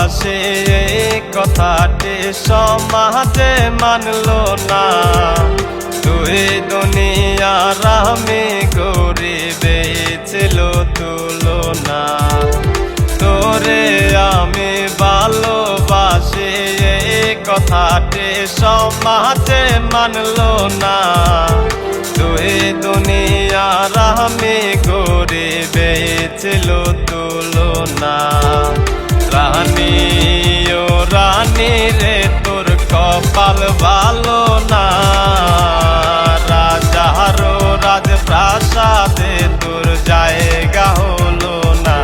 ভালোবাসে কথাটি সমাজে মানলো না। তুই দুনিয়ার আমি গরিবে ছিল তুলনা। তোরে আমি ভালোবাসি কথাটি সমাজে মানলো না। তুই দুনিয়ার আমি গরিবে ছিল তুলনা। রানী ও রানী রে তোর কপাল ভালো না। রাজারও রাজপ্রাসাদে তোর জায়গা হলো না।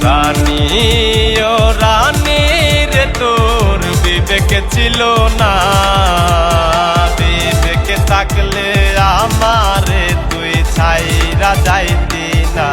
রানী ও রানী রে তোর বিবেক ছিল না। বিবেক থাকলে আমারে তুই ছাইরা যাইতি না।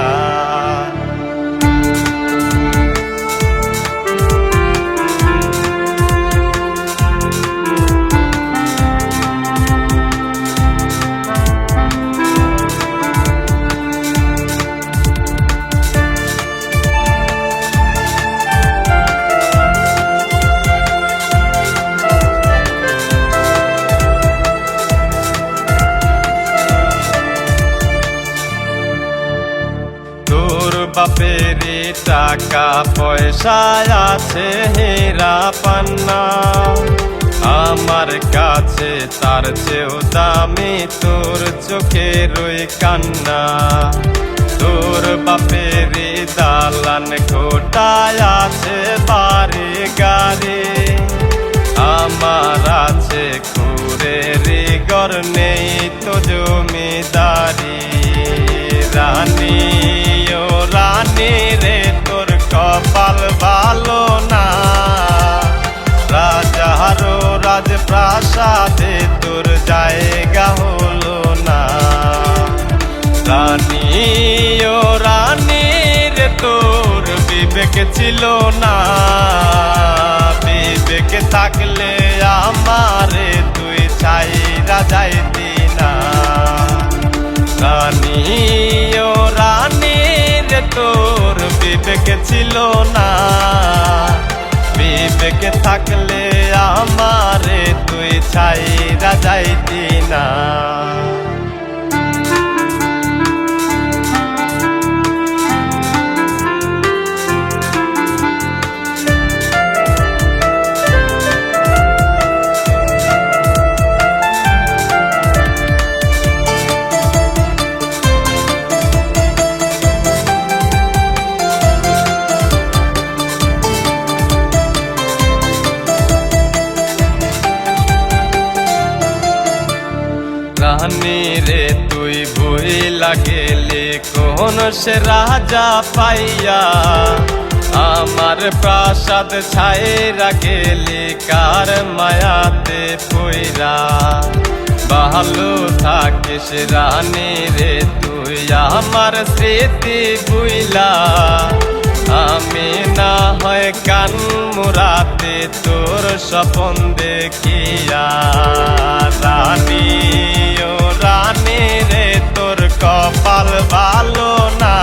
বাপেরি টাকা পয়সা আছে হীরা পান্না। আমার কাছে তার চেয়েও দামি তোর চোখের ওই কান্না। তোর বাপেরি দালান কোটায় আছে বাড়ি গাড়ি। আমার আছে কুড়েরি ঘর নেই তো জমিদারি। রানী ও রানী রে তোর কপাল ভালো না। রাজারও রাজপ্রাসাদে তোর জায়গা হলো না। রানী ও রানী রে তোর বিবেক ছিল না। বিবেক থাকলে আমারে তুই ছাইরা যাইতি না। রানী ও রানী রে তোর বিবেক ছিল না। বিবেক থাকলে আমারে তুই ছাইরা যাইতি না। রানী রে তুই বই লাগেলে কোন সে রাজা পাইয়া। আমার প্রাসাদ ছাইরা গেলে কার মায়াতে পইরা। ভালো থাকিস রানী রে তুই আমার স্মৃতি বুইলা। আমি না হয় কান মুরাতে তোর স্বপন দেখিয়া। রানী ও রানী রে তোর কপাল ভালো না।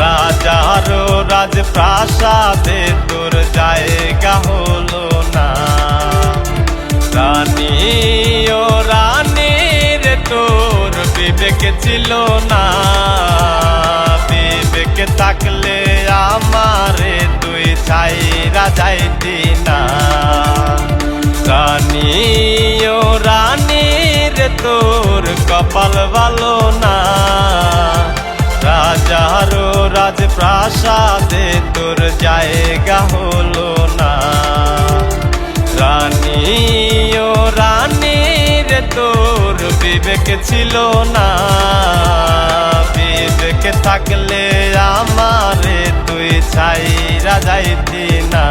রাজারও রাজপ্রাসাদে তোর জায়গা হলো না। রানী ও রানী রে তোর বিবেক ছিল না। বিবেক থাকলে আমারে তুই ছাইরা যাইতি না। রানী ও রানী রে তোর কপাল ভালো না। রাজারও রাজপ্রাসাদে তোর জায়গা হলো না। রানী ও রানী রে তোর বিবেক ছিল না। বিবেক থাকলে আমারে তুই ছাইরা যাইতি না।